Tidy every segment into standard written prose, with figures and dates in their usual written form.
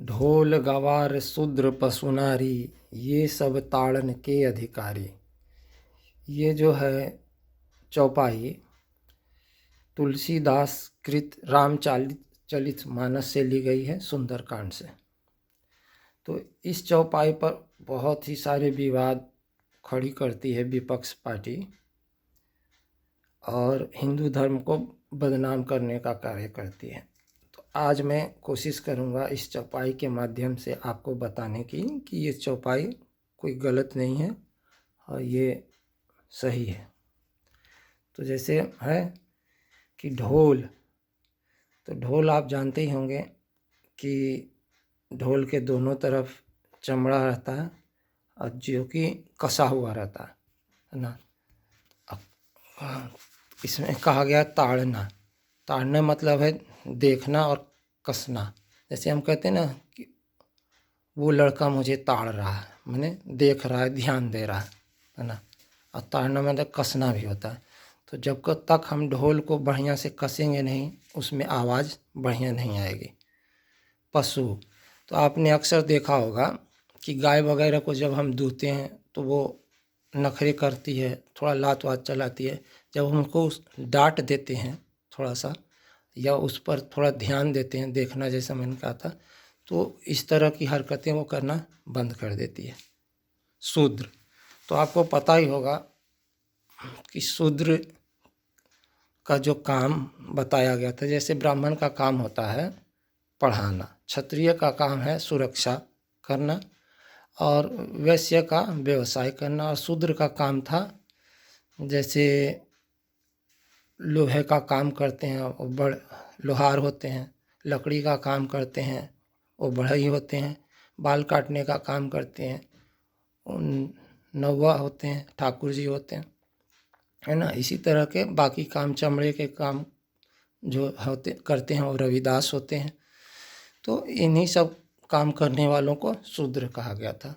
ढोल गवार शूद्र पशु नारी, ये सब ताड़न के अधिकारी। ये जो है चौपाई तुलसीदास कृत रामचरित मानस से ली गई है, सुंदरकांड से। तो इस चौपाई पर बहुत ही सारे विवाद खड़ी करती है विपक्ष पार्टी और हिंदू धर्म को बदनाम करने का कार्य करती है। तो आज मैं कोशिश करूंगा इस चौपाई के माध्यम से आपको बताने की कि ये चौपाई कोई गलत नहीं है और ये सही है। तो जैसे है कि ढोल, तो ढोल आप जानते ही होंगे कि ढोल के दोनों तरफ चमड़ा रहता है और जो कि कसा हुआ रहता है ना। इसमें कहा गया ताड़ना। ताड़ना मतलब है देखना और कसना। जैसे हम कहते हैं ना कि वो लड़का मुझे ताड़ रहा है, माने देख रहा है, ध्यान दे रहा है ना। और ताड़ना मतलब कसना भी होता है। तो जब तक हम ढोल को बढ़िया से कसेंगे नहीं, उसमें आवाज़ बढ़िया नहीं आएगी। पशु, तो आपने अक्सर देखा होगा कि गाय वगैरह को जब हम दूहते हैं तो वो नखरे करती है, थोड़ा लात वात चलाती है। जब हम उनको डांट देते हैं थोड़ा सा या उस पर थोड़ा ध्यान देते हैं, देखना जैसा मैंने कहा था, तो इस तरह की हरकतें वो करना बंद कर देती है। शूद्र, तो आपको पता ही होगा कि शूद्र का जो काम बताया गया था, जैसे ब्राह्मण का काम होता है पढ़ाना, क्षत्रिय का काम है सुरक्षा करना और वैश्य का व्यवसाय करना, और शूद्र का काम था जैसे लोहे का काम करते हैं वो बड़ लोहार होते हैं, लकड़ी का काम करते हैं वो बढ़ई होते हैं, बाल काटने का काम करते हैं उन नौवा होते हैं, ठाकुर जी होते हैं, है ना। इसी तरह के बाकी काम, चमड़े के काम जो होते करते हैं वो रविदास होते हैं। तो इन्हीं सब काम करने वालों को शूद्र कहा गया था।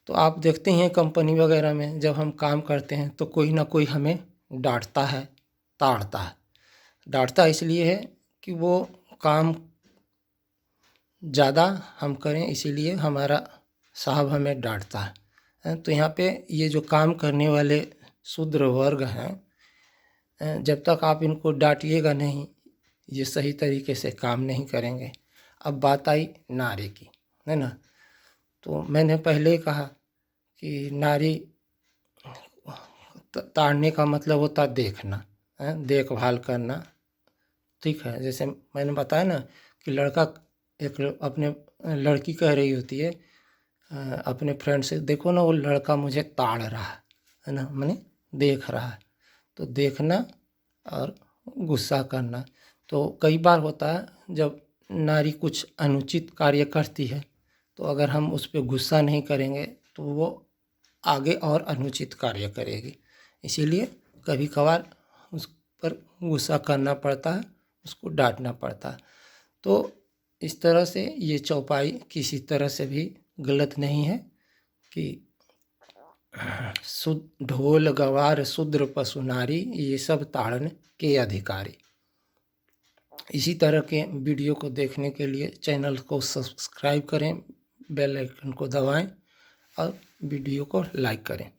तो आप देखते हैं कंपनी वगैरह में जब हम काम करते हैं तो कोई ना कोई हमें डांटता है, ताड़ता है। डांटता इसलिए है कि वो काम ज़्यादा हम करें, इसीलिए हमारा साहब हमें डांटता है। तो यहाँ पे ये जो काम करने वाले शूद्र वर्ग हैं, जब तक आप इनको डांटिएगा नहीं, ये सही तरीके से काम नहीं करेंगे। अब बात आई नारी की, है ना। तो मैंने पहले ही कहा कि नारी ताड़ने का मतलब होता है देखना, देखभाल करना, ठीक है। जैसे मैंने बताया ना कि लड़का एक अपने लड़की कह रही होती है अपने फ्रेंड से, देखो ना वो लड़का मुझे ताड़ रहा है ना, माने देख रहा है। तो देखना और गुस्सा करना। तो कई बार होता है जब नारी कुछ अनुचित कार्य करती है तो अगर हम उस पर गुस्सा नहीं करेंगे तो वो आगे और अनुचित कार्य करेगी। इसीलिए कभी कभार उस पर गुस्सा करना पड़ता है, उसको डांटना पड़ता है। तो इस तरह से ये चौपाई किसी तरह से भी गलत नहीं है कि ढोल गवार शूद्र पशु नारी, ये सब ताड़न के अधिकारी। इसी तरह के वीडियो को देखने के लिए चैनल को सब्सक्राइब करें, बेल आइकन को दबाएं और वीडियो को लाइक करें।